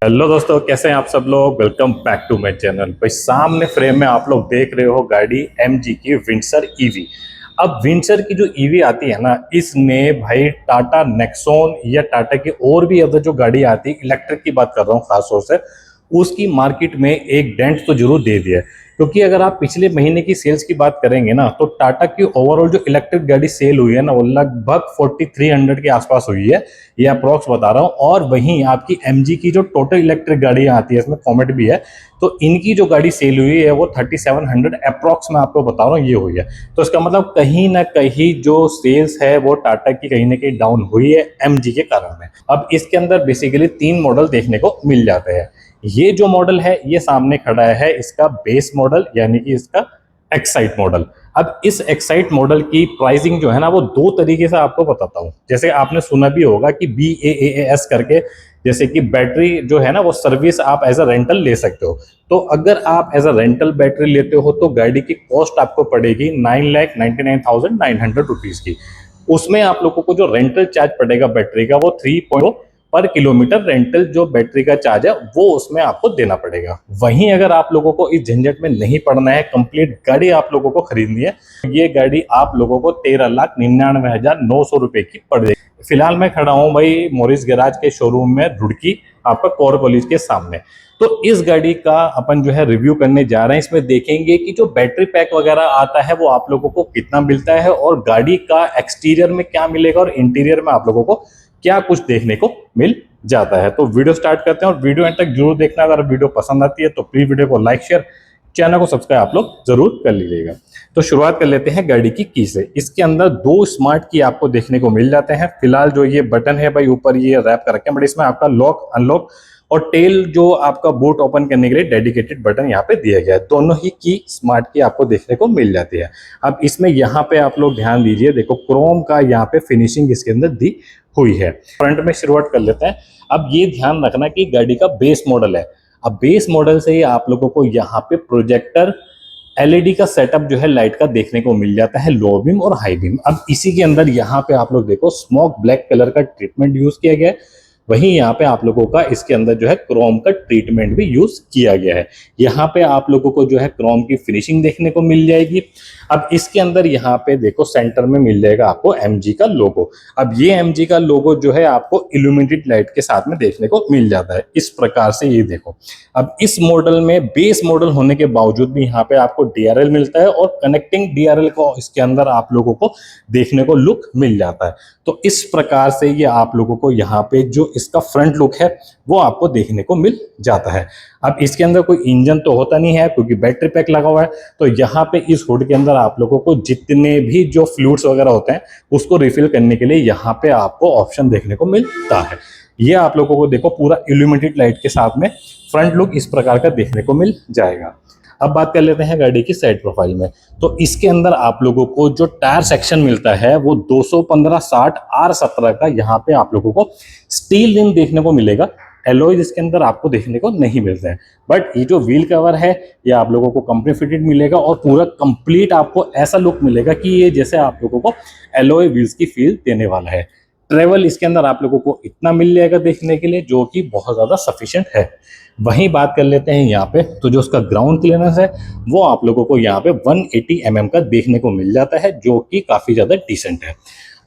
Hello दोस्तों, कैसे हैं आप सब लोग। Welcome back to my channel. भाई सामने फ्रेम में आप लोग देख रहे हो गाड़ी MG की विंडसर ईवी। अब विंडसर की जो ईवी आती है ना, इसने भाई टाटा नेक्सॉन या टाटा की और भी अदर जो गाड़ी आती है, इलेक्ट्रिक की बात कर रहा हूँ खास तौर से, उसकी मार्केट में एक डेंट तो जरूर दे दिया है। क्योंकि अगर आप पिछले महीने की सेल्स की बात करेंगे ना, तो टाटा की ओवरऑल जो इलेक्ट्रिक गाड़ी सेल हुई है ना, वो लगभग 4300 के आसपास हुई है। ये अप्रोक्स बता रहा हूँ। और वहीं आपकी MG की जो टोटल इलेक्ट्रिक गाड़ियां आती है, इसमें कॉमेट भी है, तो इनकी जो गाड़ी सेल हुई है वो 3700 अप्रोक्स में आपको बता रहा हूँ ये हुई है। तो इसका मतलब कहीं ना कहीं जो सेल्स है वो टाटा की कहीं ना कहीं डाउन हुई है MG के कारण में। अब इसके अंदर बेसिकली 3 मॉडल देखने को मिल जाते हैं। ये जो मॉडल है ये सामने खड़ा है इसका बेस मॉडल, यानी कि इसका एक्साइट मॉडल। अब इस एक्साइट मॉडल की प्राइसिंग जो है ना, वो 2 तरीके से आपको बताता हूँ। जैसे आपने सुना भी होगा कि BAAS करके, जैसे कि बैटरी जो है ना वो सर्विस आप एज अ रेंटल ले सकते हो। तो अगर आप एज अ रेंटल बैटरी लेते हो तो गाड़ी की कॉस्ट आपको पड़ेगी 9,99,900 रुपीज की। उसमें आप लोगों को जो रेंटल चार्ज पड़ेगा बैटरी का, वो 3 पर किलोमीटर रेंटल जो बैटरी का चार्ज है वो उसमें आपको देना पड़ेगा। वहीं अगर आप लोगों को इस झंझट में नहीं पड़ना है, कंप्लीट गाड़ी आप लोगों को खरीदनी है, ये गाड़ी आप लोगों को 13,99,900 की पड़ जाएगी। फिलहाल मैं खड़ा हूं भाई मोरिस गैराज के शोरूम में, रुड़की, आपका कोर कॉलेज के सामने। तो इस गाड़ी का अपन जो है रिव्यू करने जा रहे हैं। इसमें देखेंगे कि जो बैटरी पैक वगैरह आता है वो आप लोगों को कितना मिलता है, और गाड़ी का एक्सटीरियर में क्या मिलेगा, और इंटीरियर में आप लोगों को क्या कुछ देखने को मिल जाता है। तो वीडियो स्टार्ट करते हैं, और वीडियो एंड तक जरूर देखना। अगर वीडियो पसंद आती है तो प्लीज वीडियो को लाइक, शेयर, चैनल को सब्सक्राइब आप लोग जरूर कर लीजिएगा। तो शुरुआत कर लेते हैं गाड़ी की से। इसके अंदर 2 स्मार्ट की आपको देखने को मिल जाते हैं। फिलहाल जो ये बटन है भाई ऊपर ये रैप कर रखे हैं, बट इसमें आपका लॉक, अनलॉक और टेल जो आपका बूट ओपन करने के लिए डेडिकेटेड बटन यहाँ पे दिया गया है। दोनों ही की स्मार्ट की आपको देखने को मिल जाती है। अब इसमें यहाँ पे आप लोग ध्यान दीजिए, देखो क्रोम का यहाँ पे फिनिशिंग इसके अंदर दी हुई है। फ्रंट में शुरुआत कर लेते हैं। अब ये ध्यान रखना कि गाड़ी का बेस मॉडल है। अब बेस मॉडल से ही आप लोगों को यहाँ पे प्रोजेक्टर LED का सेटअप जो है लाइट का देखने को मिल जाता है, लो बीम और हाई बीम। अब इसी के अंदर यहाँ पे आप लोग देखो स्मोक ब्लैक कलर का ट्रीटमेंट यूज किया गया है। वहीं यहाँ पे आप लोगों का इसके अंदर जो है क्रोम का ट्रीटमेंट भी यूज किया गया है। यहाँ पे आप लोगों को जो है क्रोम की फिनिशिंग देखने को मिल जाएगी। अब इसके अंदर यहाँ पे देखो सेंटर में मिल जाएगा आपको MG का लोगो। अब ये MG का लोगो जो है आपको इल्यूमिनेटेड लाइट के साथ में देखने को मिल जाता है इस प्रकार से, ये देखो। अब इस मॉडल में बेस मॉडल होने के बावजूद भी यहाँ पे आपको DRL मिलता है, और कनेक्टिंग DRL को इसके अंदर आप लोगों को देखने को लुक मिल जाता है। तो इस प्रकार से ये आप लोगों को यहाँ पे जो इसका फ्रंट लुक है वो आपको देखने को मिल जाता है। अब इसके अंदर कोई इंजन तो होता नहीं है क्योंकि बैटरी पैक लगा हुआ है। तो यहाँ पे इस हुड के अंदर आप लोगों को जितने भी जो फ्लूइड्स वगैरह होते हैं उसको रिफिल करने के लिए यहाँ पे आपको ऑप्शन देखने को मिलता है। ये आप लोगों को देखो पूरा इल्यूमिनेटेड लाइट के साथ में फ्रंट लुक इस प्रकार का देखने को मिल जाएगा। अब बात कर लेते हैं गाड़ी की साइड प्रोफाइल में। तो इसके अंदर आप लोगों को जो टायर सेक्शन मिलता है वो 215/60 R17 का यहाँ पे आप लोगों को स्टील रिम देखने को मिलेगा। एलॉयज इसके अंदर आपको देखने को नहीं मिलते हैं, बट ये जो व्हील कवर है ये आप लोगों को कंपनी फिटेड मिलेगा, और पूरा कंप्लीट आपको ऐसा लुक मिलेगा कि ये जैसे आप लोगों को एलॉय व्हील्स की फील देने वाला है। ट्रेवल इसके अंदर आप लोगों को इतना मिल जाएगा देखने के लिए, जो कि बहुत ज़्यादा सफिशिएंट है। वहीं बात कर लेते हैं यहाँ पे, तो जो उसका ग्राउंड क्लियरेंस है वो आप लोगों को यहाँ पे 180 mm का देखने को मिल जाता है, जो कि काफ़ी ज़्यादा डिसेंट है।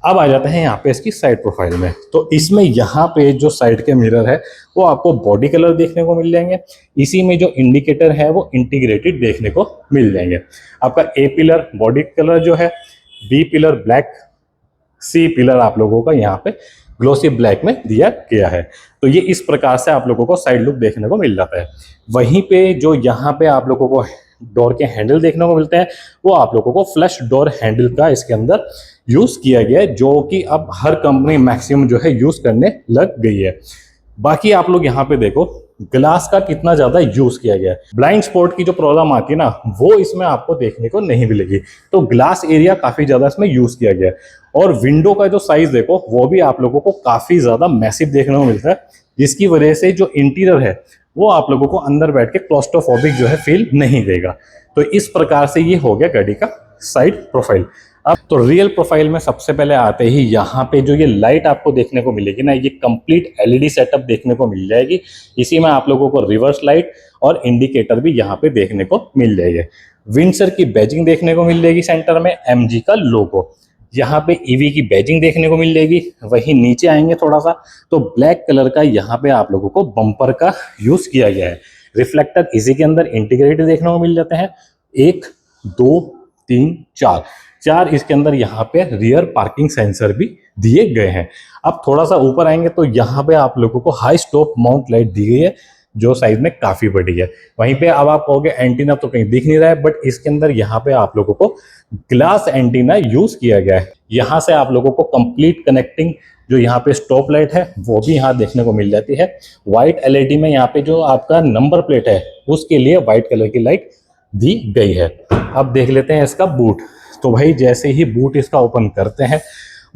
अब आ जाते हैं यहाँ पे इसकी साइड प्रोफाइल में। तो इसमें यहाँ पे जो साइड के मिरर है वो आपको बॉडी कलर देखने को मिल जाएंगे। इसी में जो इंडिकेटर है वो इंटीग्रेटेड देखने को मिल जाएंगे। आपका A पिलर बॉडी कलर जो है, B pillar black, C pillar आप लोगों का यहाँ पे ग्लोसी ब्लैक में दिया गया है। तो ये इस प्रकार से आप लोगों को साइड लुक देखने को मिल जाता है। वहीं पे जो यहाँ पे आप लोगों को डोर के हैंडल देखने को मिलते हैं वो आप लोगों को फ्लश डोर हैंडल का इसके अंदर यूज किया गया है, जो कि अब हर कंपनी मैक्सिमम जो है यूज करने लग गई है। बाकी आप लोग यहाँ पे देखो ग्लास का कितना ज्यादा यूज किया गया है। ब्लाइंड स्पॉट की जो प्रॉब्लम आती है ना, वो इसमें आपको देखने को नहीं मिलेगी। तो ग्लास एरिया काफी ज्यादा इसमें यूज किया गया है। और विंडो का जो साइज देखो वो भी आप लोगों को काफी ज्यादा मैसिव देखने को मिलता है, जिसकी वजह से जो इंटीरियर है वो आप लोगों को अंदर बैठ के क्लॉस्ट्रोफोबिक जो है फील नहीं देगा। तो इस प्रकार से ये हो गया गाड़ी का साइड प्रोफाइल। अब तो रियल प्रोफाइल में सबसे पहले आते ही यहाँ पे जो ये लाइट आपको देखने को मिलेगी ना, ये कंप्लीट एलईडी सेटअप देखने को मिल जाएगी। इसी में आप लोगों को रिवर्स लाइट और इंडिकेटर भी यहाँ पे देखने को मिल जाएगी। विंडसर की बैजिंग देखने को मिल जाएगी, सेंटर में एमजी का लोगो, यहाँ पे ईवी की बैजिंग देखने को मिल जाएगी। वहीं नीचे आएंगे थोड़ा सा तो ब्लैक कलर का यहाँ पे आप लोगों को बम्पर का यूज किया गया है। रिफ्लेक्टर इसी के अंदर इंटीग्रेटेड देखने को मिल जाते हैं, 1 2 3 4 इसके अंदर यहाँ पे रियर पार्किंग सेंसर भी दिए गए हैं। अब थोड़ा सा ऊपर आएंगे तो यहाँ पे आप लोगों को हाई स्टॉप माउंट लाइट दी गई है, जो साइज में काफी बड़ी है। वहीं पे अब आप कहोगे एंटीना तो कहीं दिख नहीं रहा है, बट इसके अंदर यहाँ पे आप लोगों को ग्लास एंटीना यूज किया गया है। यहाँ से आप लोगों को कंप्लीट कनेक्टिंग जो यहाँ पे स्टॉप लाइट है वो भी यहाँ देखने को मिल जाती है। व्हाइट एलईडी में यहाँ पे जो आपका नंबर प्लेट है उसके लिए व्हाइट कलर की लाइट दी गई है। अब देख लेते हैं इसका बूट। तो भाई जैसे ही बूट इसका ओपन करते हैं,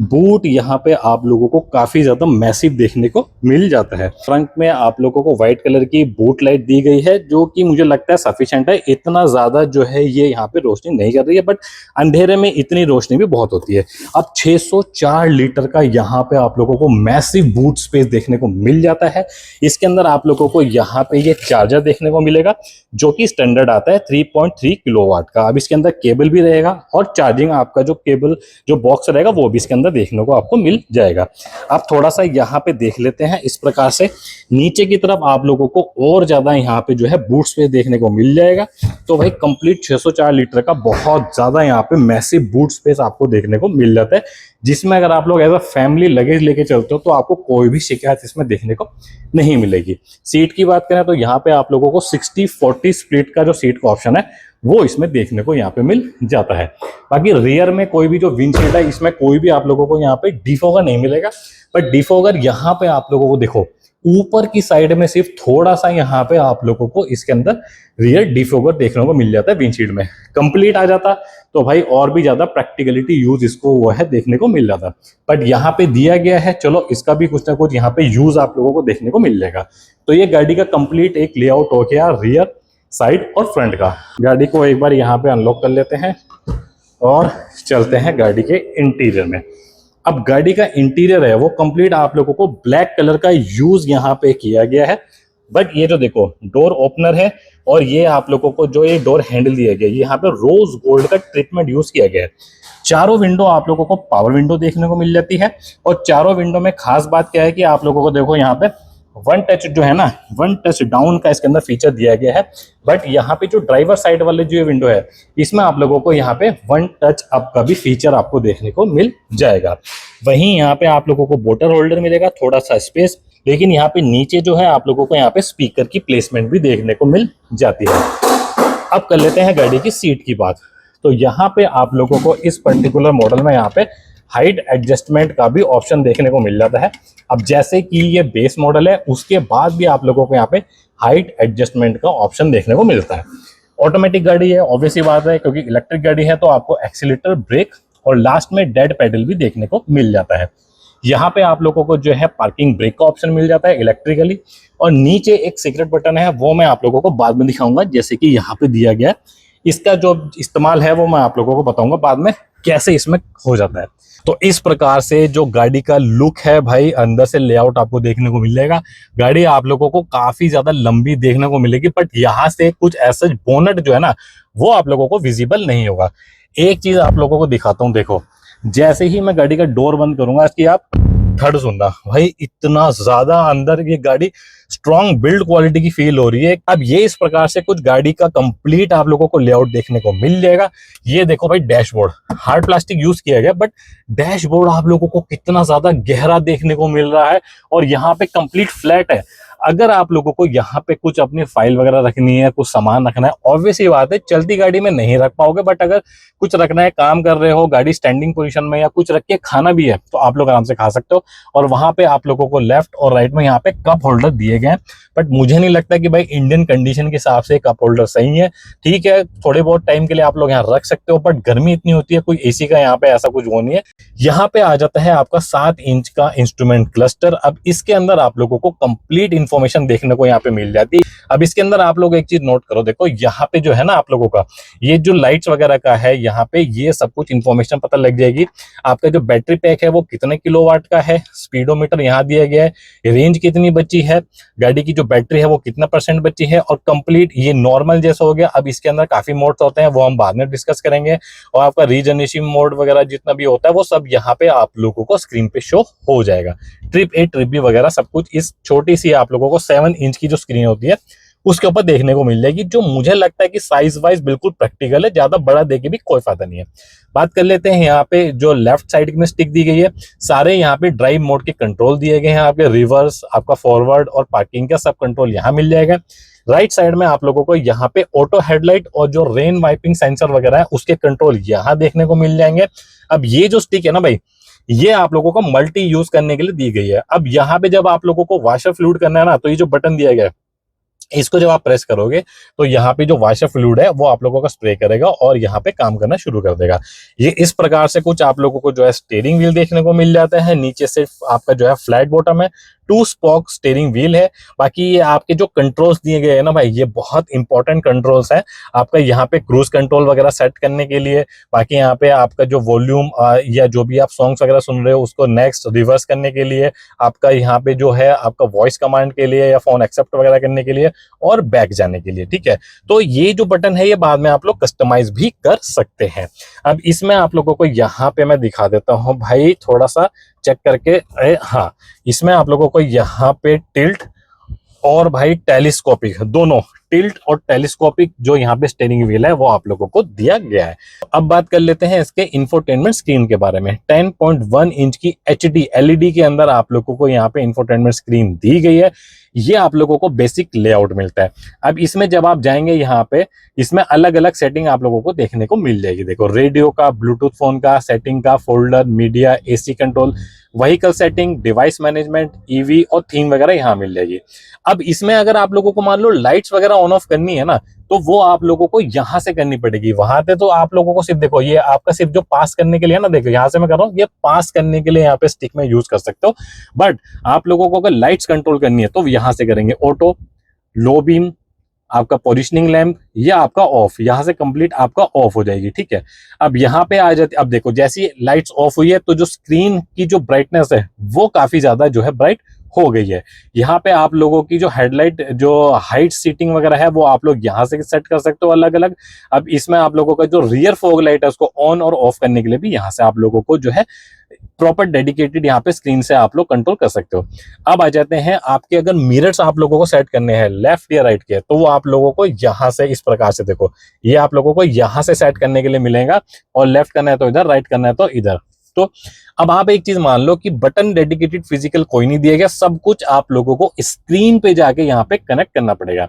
बूट यहाँ पे आप लोगों को काफी ज्यादा मैसिव देखने को मिल जाता है। फ्रंट में आप लोगों को व्हाइट कलर की बूट लाइट दी गई है, जो कि मुझे लगता है सफिशिएंट है। इतना ज्यादा जो है ये यहाँ पे रोशनी नहीं कर रही है, बट अंधेरे में इतनी रोशनी भी बहुत होती है। अब 604 लीटर का यहाँ पे आप लोगों को मैसिव बूट स्पेस देखने को मिल जाता है। इसके अंदर आप लोगों को यहाँ पे ये चार्जर देखने को मिलेगा, जो कि स्टैंडर्ड आता है 3.3 किलोवाट का। अब इसके अंदर केबल भी रहेगा और चार्जिंग आपका जो केबल जो बॉक्स रहेगा वो भी इसके अंदर देखने को आपको मिल जाएगा। अब थोड़ा सा यहाँ पे देख लेते हैं। इस प्रकार से नीचे की तरफ आप लोगों को और ज्यादा यहाँ पे जो है बूट स्पेस देखने को मिल जाएगा। तो भाई कंप्लीट 604 लीटर का बहुत ज्यादा यहाँ पे मैसिव बूट स्पेस आपको देखने को मिल जाता है, जिसमें अगर आप लोग एज अ फैमिली लगेज लेके चलते हो तो आपको कोई भी शिकायत इसमें देखने को नहीं मिलेगी। सीट की बात करें तो यहाँ पे आप लोगों को 60-40 स्प्लिट का जो सीट का ऑप्शन है वो इसमें देखने को यहाँ पे मिल जाता है। बाकी रियर में कोई भी जो विंडशील्ड है इसमें कोई भी आप लोगों को यहाँ पे डिफोगर नहीं मिलेगा, बट डिफोगर यहाँ पे आप लोगों को देखो ऊपर की साइड में सिर्फ थोड़ा सा यहाँ पे आप लोगों को इसके अंदर रियर डिफोगर देखने को मिल जाता है। विंडशील्ड में कंप्लीट आ जाता तो भाई और भी ज्यादा प्रैक्टिकलिटी यूज इसको वो है देखने को मिल जाता, बट यहाँ पे दिया गया है, चलो इसका भी कुछ ना कुछ यहाँ पे यूज आप लोगों को देखने को मिल जाएगा। तो ये गाड़ी का कंप्लीट एक लेआउट हो गया रियर, साइड और फ्रंट का। गाड़ी को एक बार यहाँ पे अनलॉक कर लेते हैं और चलते हैं गाड़ी के इंटीरियर में। अब गाड़ी का इंटीरियर है वो कंप्लीट आप लोगों को ब्लैक कलर का यूज यहाँ पे किया गया है, बट ये जो देखो डोर ओपनर है और ये आप लोगों को जो ये डोर हैंडल दिया गया है, यहाँ पे रोज गोल्ड का ट्रीटमेंट यूज किया गया है। चारों विंडो आप लोगों को पावर विंडो देखने को मिल जाती है, और चारों विंडो में खास बात क्या है कि आप लोगों को देखो यहाँ पे वन टच जो है ना, वन टच डाउन का इसके अंदर फीचर दिया गया है। बट यहाँ पे जो ड्राइवर साइड वाले जो विंडो है इसमें आप लोगों को यहाँ पे वन टच अप का भी फीचर आपको देखने को मिल जाएगा। वहीं यहाँ पे आप लोगों को बोतल होल्डर मिलेगा, थोड़ा सा स्पेस, लेकिन यहाँ पे नीचे जो है आप लोगों को यहाँ पे स्पीकर की प्लेसमेंट भी देखने को मिल जाती है। अब कर लेते हैं गाड़ी की सीट की बात। तो यहाँ पे आप लोगों को इस पर्टिकुलर मॉडल में यहाँ पे हाइट एडजस्टमेंट का भी ऑप्शन देखने को मिल जाता है। अब जैसे कि ये बेस मॉडल है उसके बाद भी आप लोगों को यहाँ पे हाइट एडजस्टमेंट का ऑप्शन देखने को मिलता है। ऑटोमेटिक गाड़ी है, ऑब्वियसली बात है, क्योंकि इलेक्ट्रिक गाड़ी है तो आपको एक्सीलेटर, ब्रेक और लास्ट में डेड पेडल भी देखने को मिल जाता है। यहाँ पे आप लोगों को जो है पार्किंग ब्रेक का ऑप्शन मिल जाता है इलेक्ट्रिकली, और नीचे एक सीक्रेट बटन है वो मैं आप लोगों को बाद में दिखाऊंगा, जैसे कि यहाँ पे दिया गया है। इसका जो इस्तेमाल है वो मैं आप लोगों को बताऊंगा बाद में कैसे इसमें हो जाता है। तो इस प्रकार से जो गाड़ी का लुक है भाई, अंदर से लेआउट आपको देखने को मिल जाएगा। गाड़ी आप लोगों को काफी ज्यादा लंबी देखने को मिलेगी, बट यहाँ से कुछ ऐसा बोनट जो है ना वो आप लोगों को विजिबल नहीं होगा। एक चीज आप लोगों को दिखाता हूँ, देखो जैसे ही मैं गाड़ी का डोर बंद करूंगा इसकी आप थर्ड सुनना, भाई इतना ज्यादा अंदर ये गाड़ी स्ट्रॉन्ग बिल्ड क्वालिटी की फील हो रही है। अब ये इस प्रकार से कुछ गाड़ी का कंप्लीट आप लोगों को लेआउट देखने को मिल जाएगा। ये देखो भाई डैशबोर्ड हार्ड प्लास्टिक यूज किया गया, बट डैशबोर्ड आप लोगों को कितना ज्यादा गहरा देखने को मिल रहा है, और यहाँ पे कंप्लीट फ्लैट है। अगर आप लोगों को यहाँ पे कुछ अपनी फाइल वगैरह रखनी है, कुछ सामान रखना है, ऑब्वियसली बात है चलती गाड़ी में नहीं रख पाओगे, बट अगर कुछ रखना है, काम कर रहे हो, गाड़ी स्टैंडिंग पोजीशन में या कुछ रख के खाना भी है तो आप लोग आराम से खा सकते हो। और वहां पे आप लोगों को लेफ्ट और राइट में यहाँ पे कप होल्डर दिए गए हैं, बट मुझे नहीं लगता कि भाई इंडियन कंडीशन के हिसाब से कप होल्डर सही है। ठीक है, थोड़े बहुत टाइम के लिए आप लोग यहाँ रख सकते हो, बट गर्मी इतनी होती है, कोई एसी का यहाँ पे ऐसा कुछ वो नहीं है। यहाँ पे आ जाता है आपका 7 इंच का इंस्ट्रूमेंट क्लस्टर। अब इसके अंदर आप लोगों को कंप्लीट इन्फॉर्मेशन देखने को यहाँ पे मिल जाती है। अब इसके अंदर आप लोग एक चीज नोट करो, देखो यहाँ पे जो है ना आप लोगों का ये जो लाइट्स वगैरह का है, यहाँ पे ये सब कुछ इन्फॉर्मेशन पता लग जाएगी। आपका जो बैटरी पैक है वो कितने किलोवाट का है, स्पीडोमीटर यहाँ दिया गया है, रेंज कितनी बची है, गाड़ी की जो बैटरी है वो कितना % बची है, और कंप्लीट ये नॉर्मल जैसा हो गया। अब इसके अंदर काफी मोड्स होते हैं, वो हम बाद में डिस्कस करेंगे, और आपका रीजनरेशन मोड वगैरह जितना भी होता है वो सब यहाँ पे आप लोगों को स्क्रीन पे शो हो जाएगा। ट्रिप ए ट्रिप बी वगैरह सब कुछ इस छोटी सी आप लोगों को 7 इंच की जो स्क्रीन होती है उसके ऊपर देखने को मिल जाएगी, जो मुझे लगता है कि साइज वाइज बिल्कुल प्रैक्टिकल है, ज्यादा बड़ा देके भी कोई फायदा नहीं है। बात कर लेते हैं यहाँ पे जो लेफ्ट साइड में स्टिक दी गई है, सारे यहाँ पे ड्राइव मोड के कंट्रोल दिए गए हैं, आपके रिवर्स, आपका फॉरवर्ड और पार्किंग का सब कंट्रोल यहाँ मिल जाएगा। राइट साइड में आप लोगों को यहाँ पे ऑटो हेडलाइट और जो रेन वाइपिंग सेंसर वगैरह है उसके कंट्रोल यहाँ देखने को मिल जाएंगे। अब ये जो स्टिक है ना भाई, ये आप लोगों को मल्टी यूज करने के लिए दी गई है। अब यहाँ पे जब आप लोगों को वॉशर फ्लूइड करना है ना, तो ये जो बटन दिया गया है इसको जब आप प्रेस करोगे तो यहाँ पे जो वॉशर फ्लूइड है वो आप लोगों का स्प्रे करेगा और यहाँ पे काम करना शुरू कर देगा। ये इस प्रकार से कुछ आप लोगों को जो है स्टीयरिंग व्हील देखने को मिल जाता है। नीचे से आपका जो है फ्लैट बॉटम है, 2 स्पोक स्टीयरिंग व्हील है। बाकी ये आपके जो कंट्रोल्स दिए गए हैं ना भाई, ये बहुत इंपॉर्टेंट कंट्रोल्स है। आपका यहाँ पे क्रूज कंट्रोल वगैरह सेट करने के लिए, बाकी यहाँ पे आपका जो वॉल्यूम या जो भी आप सॉन्ग्स वगैरह सुन रहे हो उसको नेक्स्ट रिवर्स करने के लिए, आपका यहाँ पे जो है आपका वॉइस कमांड के लिए या फोन एक्सेप्ट वगैरह करने के लिए, और बैक जाने के लिए। ठीक है, तो ये जो बटन है ये बाद में आप लोग कस्टमाइज भी कर सकते हैं। अब इसमें आप लोगों को यहाँ पे मैं दिखा देता हूँ भाई, थोड़ा सा चेक करके। हाँ, इसमें आप लोगों को यहाँ पे टिल्ट और भाई टेलीस्कोपिक, दोनों टिल्ट और टेलीस्कोपिक जो यहाँ पे स्टीयरिंग व्हील है वो आप लोगों को दिया गया है। अब बात कर लेते हैं इसके इंफोटेनमेंट स्क्रीन के बारे में। 10.1 इंच की HD LED के अंदर आप लोगों को यहाँ पे इंफोटेनमेंट स्क्रीन दी गई है। ये आप लोगों को बेसिक लेआउट मिलता है। अब इसमें जब आप जाएंगे यहाँ पे, इसमें अलग अलग सेटिंग आप लोगों को देखने को मिल जाएगी। देखो, रेडियो का, ब्लूटूथ फोन का, सेटिंग का, folder, media, AC control, vehicle setting, device management, EV और थीम वगैरह यहाँ मिल जाएगी। अब इसमें अगर आप लोगों को मान लो लाइट्स वगैरह ऑन ऑफ करनी है ना, तो वो आप लोगों को यहाँ से करनी पड़ेगी। वहां पे तो आप लोगों को सिर्फ देखो, ये आपका सिर्फ जो पास करने के लिए ना, देखो यहाँ से मैं कर रहा हूँ, ये पास करने के लिए यहाँ पे स्टिक में यूज कर सकते हो। बट आप लोगों को अगर लाइट्स कंट्रोल करनी है तो यहाँ से करेंगे। ऑटो, लो बीम, आपका पोजिशनिंग लैंप, या आपका ऑफ, यहाँ से कंप्लीट आपका ऑफ हो जाएगी। ठीक है, अब यहाँ पे आ जाती, अब देखो जैसी लाइट्स ऑफ हुई है तो जो स्क्रीन की जो ब्राइटनेस है वो काफी ज्यादा जो है ब्राइट हो गई है। यहाँ पे आप लोगों की जो हेडलाइट, जो हाइट सीटिंग वगैरह है वो आप लोग यहाँ से सेट कर सकते हो अलग अलग। अब इसमें आप लोगों का जो रियर फॉग लाइट है उसको ऑन और ऑफ करने के लिए भी यहाँ से आप लोगों को जो है प्रॉपर डेडिकेटेड यहाँ पे स्क्रीन से आप लोग कंट्रोल कर सकते हो। अब आ जाते हैं आपके अगर मिरर्स आप लोगों को सेट करने हैं लेफ्ट या राइट के, तो वो आप लोगों को यहाँ से इस प्रकार से, देखो ये आप लोगों को यहाँ से सेट करने के लिए मिलेगा, और लेफ्ट करना है तो इधर, राइट करना है तो इधर। तो अब आप एक चीज मान लो कि बटन डेडिकेटेड फिजिकल कोई नहीं दिया गया, सब कुछ आप लोगों को स्क्रीन पे जाके यहाँ पे कनेक्ट करना पड़ेगा।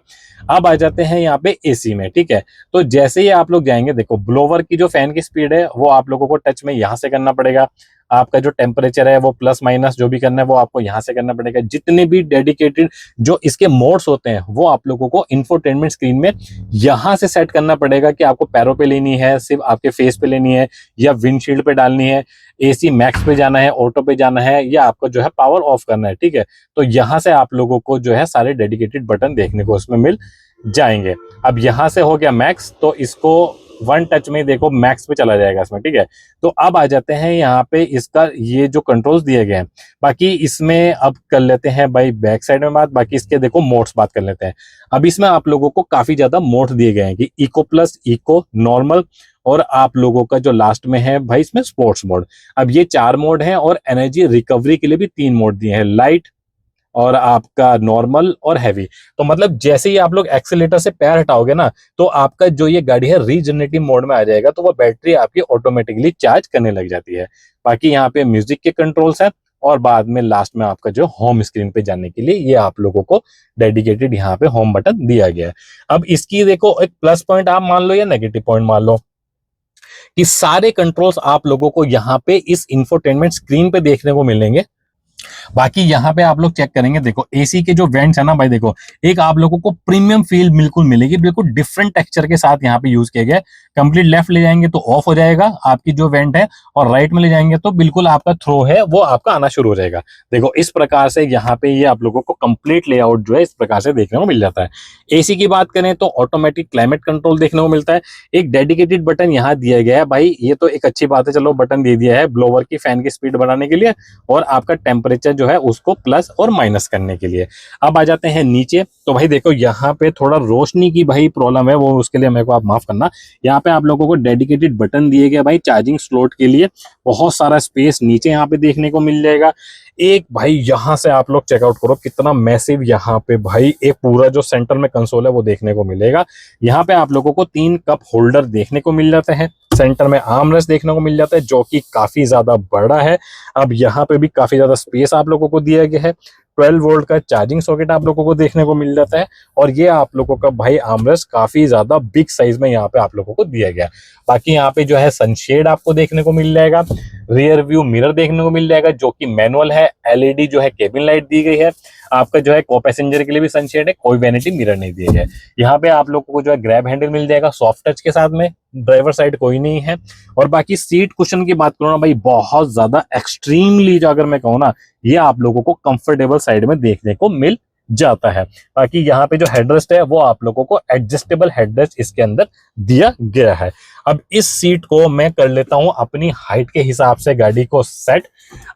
अब आ जाते हैं यहाँ पे AC में। ठीक है, तो जैसे ही आप लोग जाएंगे, देखो ब्लोवर की जो फैन की स्पीड है वो आप लोगों को टच में यहाँ से करना पड़ेगा। आपका जो टेम्परेचर है वो प्लस माइनस जो भी करना है वो आपको यहाँ से करना पड़ेगा। जितने भी डेडिकेटेड जो इसके मोड्स होते हैं वो आप लोगों को इंफोटेनमेंट स्क्रीन में यहाँ से सेट करना पड़ेगा कि आपको पैरों पे लेनी है, सिर्फ आपके फेस पे लेनी है, या विंडशील्ड पे डालनी है, AC मैक्स पे जाना है, ऑटो पे जाना है, या आपको जो है पावर ऑफ करना है। ठीक है, तो यहाँ से आप लोगों को जो है सारे डेडिकेटेड बटन देखने को उसमें मिल जाएंगे। अब यहाँ से हो गया मैक्स, तो इसको 1 टच में देखो मैक्स पे चला जाएगा इसमें। ठीक है, तो अब आ जाते हैं यहाँ पे इसका ये जो कंट्रोल्स दिए गए हैं। बाकी इसमें अब कर लेते हैं भाई बैक साइड में बात, बाकी इसके देखो मोड्स बात कर लेते हैं। अब इसमें आप लोगों को काफी ज्यादा मोड दिए गए हैं कि इको प्लस, इको, नॉर्मल, और आप लोगों का जो लास्ट में है भाई इसमें स्पोर्ट्स मोड। अब ये 4 मोड हैं, और एनर्जी रिकवरी के लिए भी 3 मोड दिए हैं, लाइट और आपका नॉर्मल और हैवी। तो मतलब जैसे ही आप लोग एक्सीलेटर से पैर हटाओगे ना, तो आपका जो ये गाड़ी है रीजनरेटिव मोड में आ जाएगा, तो वो बैटरी आपकी ऑटोमेटिकली चार्ज करने लग जाती है। बाकी यहाँ पे म्यूजिक के कंट्रोल्स हैं, और बाद में लास्ट में आपका जो होम स्क्रीन पे जाने के लिए ये आप लोगों को डेडिकेटेड यहाँ पे होम बटन दिया गया है। अब इसकी देखो एक प्लस पॉइंट आप मान लो या नेगेटिव पॉइंट मान लो, कि सारे कंट्रोल्स आप लोगों को यहाँ पे इस इंफोटेनमेंट स्क्रीन पे देखने को मिलेंगे। बाकी यहाँ पे आप लोग चेक करेंगे, देखो एसी के जो वेंट्स है ना भाई, देखो एक आप लोगों को प्रीमियम फील बिल्कुल मिलेगी, बिल्कुल डिफरेंट टेक्सचर के साथ यहाँ पे यूज किया गया है। कंप्लीट लेफ्ट ले जाएंगे तो ऑफ हो जाएगा आपकी जो वेंट है, और राइट में ले जाएंगे तो बिल्कुल आपका थ्रो है वो आपका आना शुरू हो जाएगा। देखो इस प्रकार से यहाँ पे ये आप लोगों को कंप्लीट लेआउट जो है इस प्रकार से देखने को मिल जाता है। एसी की बात करें तो ऑटोमेटिक क्लाइमेट कंट्रोल देखने को मिलता है। एक डेडिकेटेड बटन यहाँ दिया गया है भाई, ये तो एक अच्छी बात है, चलो बटन दे दिया है ब्लोवर की फैन की स्पीड बढ़ाने के लिए और आपका टेम्परेचर जो है उसको प्लस और माइनस करने के लिए। अब आ जाते हैं नीचे, तो भाई देखो यहाँ पे थोड़ा रोशनी की भाई प्रॉब्लम है, वो उसके लिए मेरे को आप माफ करना। यहाँ पे आप लोगों को डेडिकेटेड बटन दिए गए भाई चार्जिंग स्लॉट के लिए, बहुत सारा स्पेस नीचे यहाँ पे देखने को मिल जाएगा। एक भाई यहाँ से आप लोग चेकआउट करो कितना मैसिव यहाँ पे भाई एक पूरा जो सेंटर में कंसोल है वो देखने को मिलेगा। यहाँ पे आप लोगों को 3 कप होल्डर देखने को मिल जाते हैं, सेंटर में आर्मरेस्ट देखने को मिल जाता है जो कि काफी ज्यादा बड़ा है। अब यहाँ पे भी काफी ज्यादा स्पेस आप लोगों को दिया गया है। 12 वोल्ट का चार्जिंग सॉकेट आप लोगों को देखने को मिल जाता है, और ये आप लोगों का भाई आर्मरेस्ट काफी ज्यादा बिग साइज में यहाँ पे आप लोगों को दिया गया है। बाकी यहाँ पे जो है सनशेड आपको देखने को मिल जाएगा, रियर व्यू मिरर देखने को मिल जाएगा जो कि मैनुअल है, एलईडी जो है केबिन लाइट दी गई है, आपका जो है को पैसेंजर के लिए भी सनशेड है, कोई वैनिटी मिरर नहीं दिया गया है। यहाँ पे आप लोगों को जो है ग्रैब हैंडल मिल जाएगा सॉफ्ट टच के साथ में, ड्राइवर साइड कोई नहीं है। और बाकी सीट कुशन की बात करूँ ना भाई, बहुत ज्यादा एक्सट्रीमली जो अगर मैं कहूँ ना, ये आप लोगों को कंफर्टेबल साइड में देखने को मिल जाता है। बाकी यहाँ पे जो हेडरेस्ट है वो आप लोगों को एडजस्टेबल हेडरेस्ट इसके अंदर दिया गया है। अब इस सीट को मैं कर लेता हूं अपनी हाइट के हिसाब से गाड़ी को सेट।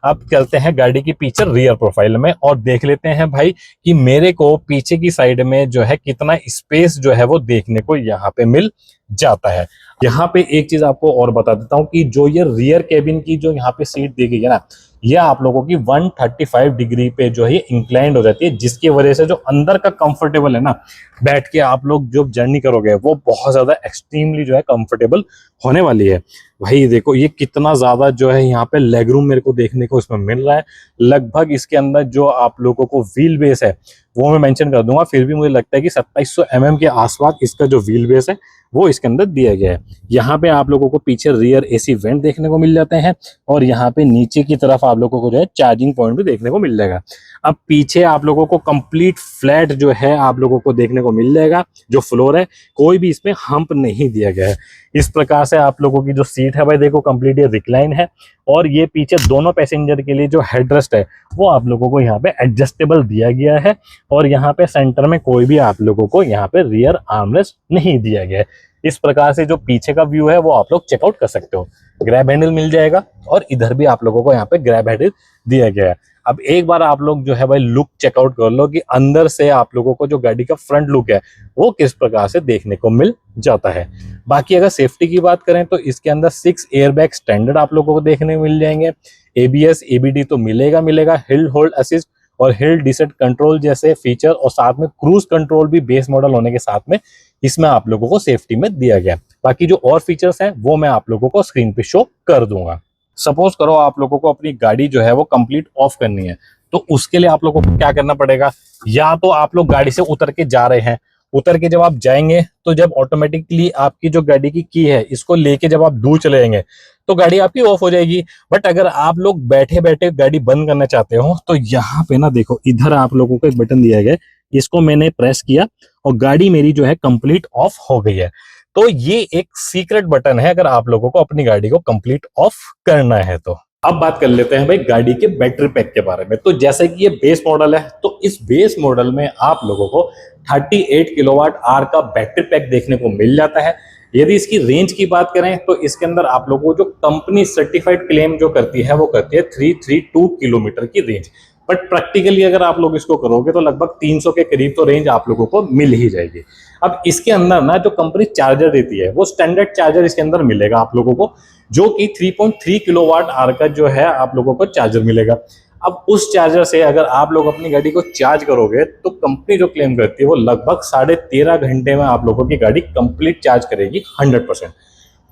अब चलते हैं गाड़ी की पीछे रियर प्रोफाइल में और देख लेते हैं भाई कि मेरे को पीछे की साइड में जो है कितना स्पेस जो है वो देखने को यहाँ पे मिल जाता है। यहाँ पे एक चीज आपको और बता देता हूँ कि जो ये रियर केबिन की जो यहाँ पे सीट दी गई है ना, ये आप लोगों की 135 डिग्री पे जो है इंक्लाइंड हो जाती है, जिसकी वजह से जो अंदर का कंफर्टेबल है ना, बैठ के आप लोग जो जर्नी करोगे वो बहुत ज्यादा एक्सट्रीमली जो है कंफर्टेबल होने वाली है। भाई देखो ये कितना ज्यादा जो है यहाँ पे लेग रूम मेरे को देखने को इसमें मिल रहा है। लगभग इसके अंदर जो आप लोगों को व्हील बेस है वो मैं मेंशन कर दूंगा, फिर भी मुझे लगता है कि 2700 mm के आसपास इसका जो व्हील बेस है वो इसके अंदर दिया गया है। यहाँ पे आप लोगों को पीछे रियर एसी वेंट देखने को मिल जाते हैं, और यहाँ पे नीचे की तरफ आप लोगों को जो है चार्जिंग पॉइंट भी देखने को मिल जाएगा। अब पीछे आप लोगों को कंप्लीट फ्लैट जो है आप लोगों को देखने को मिल जाएगा, जो फ्लोर है कोई भी इसमें हम्प नहीं दिया गया है। इस प्रकार से आप लोगों की जो सीट है भाई देखो कंप्लीट ये रिक्लाइन है, और ये पीछे दोनों पैसेंजर के लिए जो हेडरेस्ट है वो आप लोगों को यहाँ पे एडजस्टेबल दिया गया है, और यहाँ पे सेंटर में कोई भी आप लोगों को यहाँ पे रियर आर्मरेस्ट नहीं दिया गया है। इस प्रकार से जो पीछे का व्यू है वो आप लोग चेकआउट कर सकते हो। ग्रैब हैंडल मिल जाएगा, और इधर भी आप लोगों को यहाँ पे ग्रैब हैंडल दिया गया है। अब एक बार आप लोग जो है भाई लुक चेकआउट कर लो कि अंदर से आप लोगों को जो गाड़ी का फ्रंट लुक है वो किस प्रकार से देखने को मिल जाता है। बाकी अगर सेफ्टी की बात करें तो इसके अंदर 6 एयरबैग स्टैंडर्ड आप लोगों को देखने को मिल जाएंगे। एबीएस एबीडी तो मिलेगा, हिल होल्ड असिस्ट और हिल डिसेंट कंट्रोल जैसे फीचर, और साथ में क्रूज कंट्रोल भी बेस मॉडल होने के साथ में इसमें आप लोगों को सेफ्टी में दिया गया। बाकी जो और फीचर्स हैं वो मैं आप लोगों को स्क्रीन पे शो कर दूंगा। सपोज करो आप लोगों को अपनी गाड़ी जो है वो कंप्लीट ऑफ करनी है, तो उसके लिए आप लोगों को क्या करना पड़ेगा, या तो आप लोग गाड़ी से उतर के जा रहे हैं, उतर के जब आप जाएंगे तो जब ऑटोमेटिकली आपकी जो गाड़ी की की है इसको लेके जब आप दूर चले जाएंगे तो गाड़ी आपकी ऑफ हो जाएगी। बट अगर आप लोग बैठे बैठे गाड़ी बंद करना चाहते हो तो यहाँ पे ना देखो इधर आप लोगों को एक बटन दिया गया है, इसको मैंने प्रेस किया और गाड़ी मेरी जो है कंप्लीट ऑफ हो गई है। तो ये एक सीक्रेट बटन है अगर आप लोगों को अपनी गाड़ी को कंप्लीट ऑफ करना है तो। अब बात कर लेते हैं भाई गाड़ी के बैटरी पैक के बारे में। तो जैसे कि ये बेस मॉडल है, तो इस बेस मॉडल में आप लोगों को 38 किलोवाट आवर का बैटरी पैक देखने को मिल जाता है। यदि इसकी रेंज की बात करें तो इसके अंदर आप लोगों को जो कंपनी सर्टिफाइड क्लेम जो करती है वो करती है 332 किलोमीटर की रेंज। बट प्रैक्टिकली अगर आप लोग इसको करोगे तो लगभग 300 के करीब तो रेंज आप लोगों को मिल ही जाएगी। अब इसके अंदर ना जो कंपनी चार्जर देती है वो स्टैंडर्ड चार्जर इसके अंदर मिलेगा आप लोगों को, जो कि 3.3 किलोवाट आवर का जो है आप लोगों को चार्जर मिलेगा। अब उस चार्जर से अगर आप लोग अपनी गाड़ी को चार्ज करोगे तो कंपनी जो क्लेम करती है वो लगभग 13.5 घंटे में आप लोगों की गाड़ी कंप्लीट चार्ज करेगी 100%।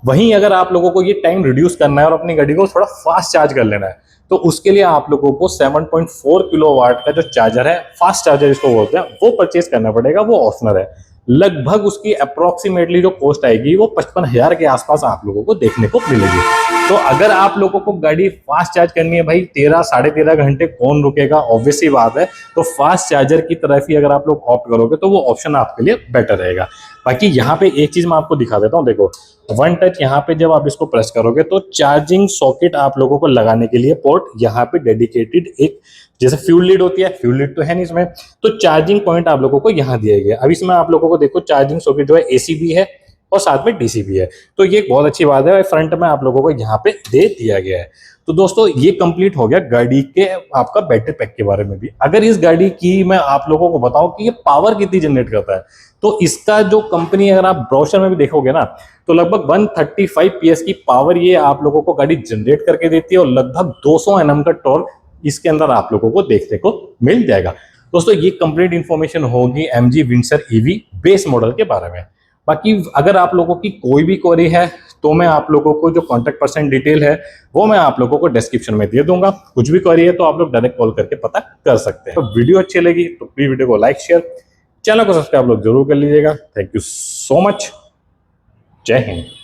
वहीं अगर आप लोगों को ये टाइम रिड्यूस करना है और अपनी गाड़ी को थोड़ा फास्ट चार्ज कर लेना है तो उसके लिए आप लोगों को 7.4 किलोवाट का जो चार्जर है, फास्ट चार्जर इसको बोलते हैं, वो परचेज करना पड़ेगा, वो ऑप्शनल है। लगभग उसकी अप्रोक्सीमेटली जो कॉस्ट आएगी वो 55,000 के आसपास आप लोगों को देखने को मिलेगी। तो अगर आप लोगों को गाड़ी फास्ट चार्ज करनी है भाई, 13 साढ़े 13 घंटे कौन रुकेगा, ऑब्वियस ही बात है, तो फास्ट चार्जर की तरफ ही अगर आप लोग ऑप्ट करोगे तो वो ऑप्शन आपके लिए बेटर रहेगा। बाकी यहाँ पे एक चीज मैं आपको दिखा देता हूँ, देखो वन टच यहाँ पे जब आप इसको प्रेस करोगे तो चार्जिंग सॉकेट आप लोगों को लगाने के लिए पोर्ट यहाँ पे डेडिकेटेड, एक जैसे फ्यूल लीड होती है, फ्यूल लीड तो है नहीं इसमें, तो चार्जिंग पॉइंट आप लोगों को यहाँ दिया गया है। अब इसमें आप लोगों को देखो चार्जिंग सॉकेट जो है एसी भी है और साथ में डीसी भी है, तो ये एक बहुत अच्छी बात है, फ्रंट में आप लोगों को यहाँ पे दे दिया गया है। तो दोस्तों ये कंप्लीट हो गया गाड़ी के आपका बैटरी पैक के बारे में भी। अगर इस गाड़ी की मैं आप लोगों को बताऊं कि ये पावर कितनी जनरेट करता है, तो इसका जो कंपनी, अगर आप ब्रोशर में भी देखोगे ना, तो लगभग 135 PS की पावर ये आप लोगों को गाड़ी जनरेट करके देती है और लगभग 200 Nm का टॉर्क इसके अंदर आप लोगों को देखने को मिल जाएगा। दोस्तों ये कंप्लीट इंफॉर्मेशन होगी MG Windsor EV base model के बारे में। बाकी अगर आप लोगों की कोई भी क्वेरी है तो मैं आप लोगों को जो कॉन्टैक्ट पर्सन डिटेल है वो मैं आप लोगों को डिस्क्रिप्शन में दे दूंगा। कुछ भी क्वेरी है तो आप लोग डायरेक्ट कॉल करके पता कर सकते हैं। तो वीडियो अच्छी लगी तो प्लीज वीडियो को लाइक शेयर, चैनल को सब्सक्राइब लोग जरूर कर लीजिएगा। Thank you so much. जय हिंद।